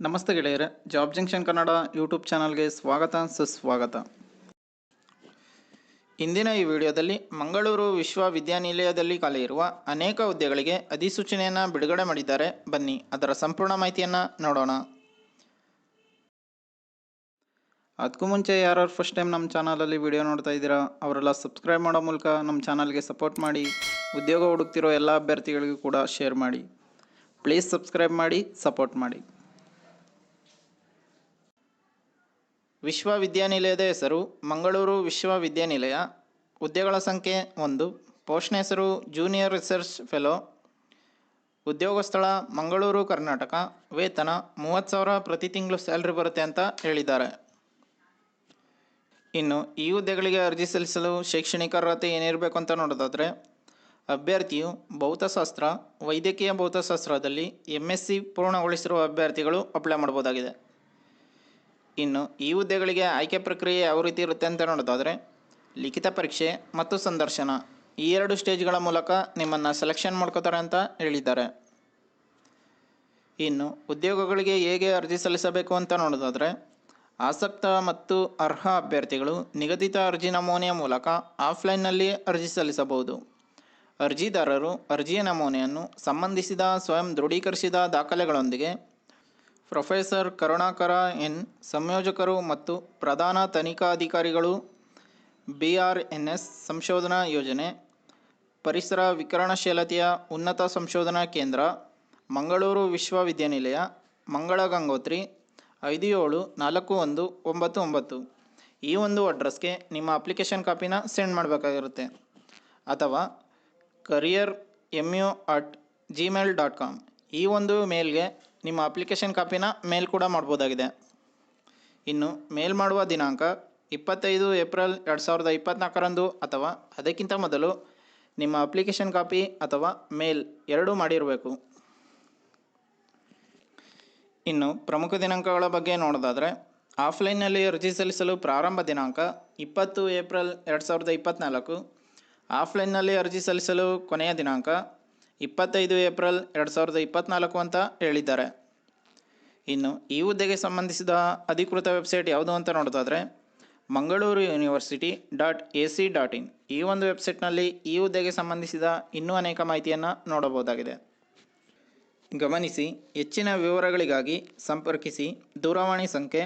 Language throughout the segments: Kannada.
ನಮಸ್ತೆ ಗೆಳೆಯರೆ, ಜಾಬ್ ಜಂಕ್ಷನ್ ಕನ್ನಡ ಯೂಟ್ಯೂಬ್ ಚಾನಲ್ಗೆ ಸ್ವಾಗತ ಸುಸ್ವಾಗತ. ಇಂದಿನ ಈ ವಿಡಿಯೋದಲ್ಲಿ ಮಂಗಳೂರು ವಿಶ್ವವಿದ್ಯಾನಿಲಯದಲ್ಲಿ ಖಾಲಿ ಇರುವ ಅನೇಕ ಹುದ್ದೆಗಳಿಗೆ ಅಧಿಸೂಚನೆಯನ್ನು ಬಿಡುಗಡೆ ಮಾಡಿದ್ದಾರೆ. ಬನ್ನಿ ಅದರ ಸಂಪೂರ್ಣ ಮಾಹಿತಿಯನ್ನು ನೋಡೋಣ. ಅದಕ್ಕೂ ಮುಂಚೆ ಯಾರು ಫಸ್ಟ್ ಟೈಮ್ ನಮ್ಮ ಚಾನಲಲ್ಲಿ ವಿಡಿಯೋ ನೋಡ್ತಾ ಇದ್ದೀರಾ ಅವರೆಲ್ಲ ಸಬ್ಸ್ಕ್ರೈಬ್ ಮಾಡೋ ಮೂಲಕ ನಮ್ಮ ಚಾನಲ್ಗೆ ಸಪೋರ್ಟ್ ಮಾಡಿ. ಉದ್ಯೋಗ ಹುಡುಕ್ತಿರೋ ಎಲ್ಲ ಅಭ್ಯರ್ಥಿಗಳಿಗೂ ಕೂಡ ಶೇರ್ ಮಾಡಿ. ಪ್ಲೀಸ್ ಸಬ್ಸ್ಕ್ರೈಬ್ ಮಾಡಿ, ಸಪೋರ್ಟ್ ಮಾಡಿ. ವಿಶ್ವವಿದ್ಯಾನಿಲಯದ ಹೆಸರು ಮಂಗಳೂರು ವಿಶ್ವವಿದ್ಯಾನಿಲಯ. ಹುದ್ದೆಗಳ ಸಂಖ್ಯೆ 1. ಪೋಸ್ಟ್ನ ಹೆಸರು ಜೂನಿಯರ್ ರಿಸರ್ಚ್ ಫೆಲೋ. ಉದ್ಯೋಗ ಸ್ಥಳ ಮಂಗಳೂರು, ಕರ್ನಾಟಕ. ವೇತನ 30,000 ಪ್ರತಿ ತಿಂಗಳು ಸ್ಯಾಲ್ರಿ ಬರುತ್ತೆ ಅಂತ ಹೇಳಿದ್ದಾರೆ. ಇನ್ನು ಈ ಹುದ್ದೆಗಳಿಗೆ ಅರ್ಜಿ ಸಲ್ಲಿಸಲು ಶೈಕ್ಷಣಿಕ ಅರ್ಹತೆ ಏನಿರಬೇಕು ಅಂತ ನೋಡೋದಾದರೆ, ಅಭ್ಯರ್ಥಿಯು ಭೌತಶಾಸ್ತ್ರ, ವೈದ್ಯಕೀಯ ಭೌತಶಾಸ್ತ್ರದಲ್ಲಿ MSc ಪೂರ್ಣಗೊಳಿಸಿರುವ ಅಭ್ಯರ್ಥಿಗಳು ಅಪ್ಲೈ ಮಾಡ್ಬೋದಾಗಿದೆ. ಇನ್ನು ಈ ಹುದ್ದೆಗಳಿಗೆ ಆಯ್ಕೆ ಪ್ರಕ್ರಿಯೆ ಯಾವ ರೀತಿ ಇರುತ್ತೆ ಅಂತ ನೋಡೋದಾದರೆ, ಲಿಖಿತ ಪರೀಕ್ಷೆ ಮತ್ತು ಸಂದರ್ಶನ ಈ 2 ಸ್ಟೇಜ್ಗಳ ಮೂಲಕ ನಿಮ್ಮನ್ನು ಸೆಲೆಕ್ಷನ್ ಮಾಡ್ಕೋತಾರೆ ಅಂತ ಹೇಳಿದ್ದಾರೆ. ಇನ್ನು ಉದ್ಯೋಗಗಳಿಗೆ ಹೇಗೆ ಅರ್ಜಿ ಸಲ್ಲಿಸಬೇಕು ಅಂತ ನೋಡೋದಾದರೆ, ಆಸಕ್ತ ಮತ್ತು ಅರ್ಹ ಅಭ್ಯರ್ಥಿಗಳು ನಿಗದಿತ ಅರ್ಜಿ ನಮೂನೆಯ ಮೂಲಕ ಆಫ್ಲೈನ್ನಲ್ಲಿ ಅರ್ಜಿ ಸಲ್ಲಿಸಬಹುದು. ಅರ್ಜಿದಾರರು ಅರ್ಜಿಯ ನಮೂನೆಯನ್ನು ಸಂಬಂಧಿಸಿದ ಸ್ವಯಂ ದೃಢೀಕರಿಸಿದ ದಾಖಲೆಗಳೊಂದಿಗೆ ಪ್ರೊಫೆಸರ್ ಕರುಣಾಕರ ಎನ್, ಸಂಯೋಜಕರು ಮತ್ತು ಪ್ರಧಾನ ತನಿಖಾಧಿಕಾರಿಗಳು, BRNS ಸಂಶೋಧನಾ ಯೋಜನೆ, ಪರಿಸರ ವಿಕಿರಣಶೀಲತೆಯ ಉನ್ನತ ಸಂಶೋಧನಾ ಕೇಂದ್ರ, ಮಂಗಳೂರು ವಿಶ್ವವಿದ್ಯಾನಿಲಯ, ಮಂಗಳ ಗಂಗೋತ್ರಿ, 574199 ಈ ಒಂದು ಅಡ್ರೆಸ್ಗೆ ನಿಮ್ಮ ಅಪ್ಲಿಕೇಶನ್ ಕಾಪಿನ ಸೆಂಡ್ ಮಾಡಬೇಕಾಗಿರುತ್ತೆ. ಅಥವಾ careermu@gmail.com ಈ ಒಂದು ಮೇಲ್ಗೆ ನಿಮ್ಮ ಅಪ್ಲಿಕೇಶನ್ ಕಾಪಿನ ಮೇಲ್ ಕೂಡ ಮಾಡ್ಬೋದಾಗಿದೆ. ಇನ್ನು ಮೇಲ್ ಮಾಡುವ ದಿನಾಂಕ 25 ಏಪ್ರಿಲ್ 2024 ಅಥವಾ ಅದಕ್ಕಿಂತ ಮೊದಲು ನಿಮ್ಮ ಅಪ್ಲಿಕೇಶನ್ ಕಾಪಿ ಅಥವಾ ಮೇಲ್ ಎರಡೂ ಮಾಡಿರಬೇಕು. ಇನ್ನು ಪ್ರಮುಖ ದಿನಾಂಕಗಳ ಬಗ್ಗೆ ನೋಡೋದಾದರೆ, ಆಫ್ಲೈನ್ನಲ್ಲಿ ಅರ್ಜಿ ಸಲ್ಲಿಸಲು ಪ್ರಾರಂಭ ದಿನಾಂಕ 20 ಏಪ್ರಿಲ್ 2024. ಆಫ್ಲೈನ್ನಲ್ಲಿ ಅರ್ಜಿ ಸಲ್ಲಿಸಲು ಕೊನೆಯ ದಿನಾಂಕ 25 ಏಪ್ರಿಲ್ 2024 ಅಂತ ಹೇಳಿದ್ದಾರೆ. ಇನ್ನು ಈ ಹುದ್ದೆಗೆ ಸಂಬಂಧಿಸಿದ ಅಧಿಕೃತ ವೆಬ್ಸೈಟ್ ಯಾವುದು ಅಂತ ನೋಡೋದಾದರೆ, ಮಂಗಳೂರು university.ac.in ಈ ಒಂದು ವೆಬ್ಸೈಟ್ನಲ್ಲಿ ಈ ಹುದ್ದೆಗೆ ಸಂಬಂಧಿಸಿದ ಇನ್ನೂ ಅನೇಕ ಮಾಹಿತಿಯನ್ನು ನೋಡಬಹುದಾಗಿದೆ. ಗಮನಿಸಿ, ಹೆಚ್ಚಿನ ವಿವರಗಳಿಗಾಗಿ ಸಂಪರ್ಕಿಸಿ. ದೂರವಾಣಿ ಸಂಖ್ಯೆ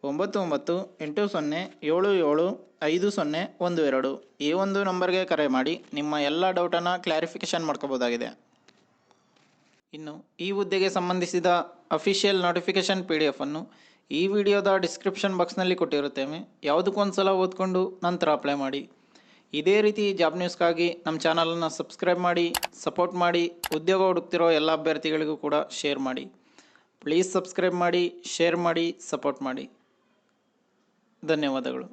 9980775012 ಈ ಒಂದು ನಂಬರ್ಗೆ ಕರೆ ಮಾಡಿ ನಿಮ್ಮ ಎಲ್ಲ ಡೌಟನ್ನು ಕ್ಲಾರಿಫಿಕೇಷನ್ ಮಾಡ್ಕೋಬೋದಾಗಿದೆ. ಇನ್ನು ಈ ಹುದ್ದೆಗೆ ಸಂಬಂಧಿಸಿದ ಅಫಿಷಿಯಲ್ ನೋಟಿಫಿಕೇಷನ್ PDF ಅನ್ನು ಈ ವಿಡಿಯೋದ ಡಿಸ್ಕ್ರಿಪ್ಷನ್ ಬಾಕ್ಸ್ನಲ್ಲಿ ಕೊಟ್ಟಿರುತ್ತೇವೆ. ಯಾವುದಕ್ಕೊಂದ್ಸಲ ಓದ್ಕೊಂಡು ನಂತರ ಅಪ್ಲೈ ಮಾಡಿ. ಇದೇ ರೀತಿ ಜಾಬ್ ನ್ಯೂಸ್ಗಾಗಿ ನಮ್ಮ ಚಾನಲನ್ನು ಸಬ್ಸ್ಕ್ರೈಬ್ ಮಾಡಿ, ಸಪೋರ್ಟ್ ಮಾಡಿ. ಉದ್ಯೋಗ ಹುಡುಕ್ತಿರೋ ಎಲ್ಲ ಅಭ್ಯರ್ಥಿಗಳಿಗೂ ಕೂಡ ಶೇರ್ ಮಾಡಿ. ಪ್ಲೀಸ್ ಸಬ್ಸ್ಕ್ರೈಬ್ ಮಾಡಿ, ಶೇರ್ ಮಾಡಿ, ಸಪೋರ್ಟ್ ಮಾಡಿ. ಧನ್ಯವಾದಗಳು.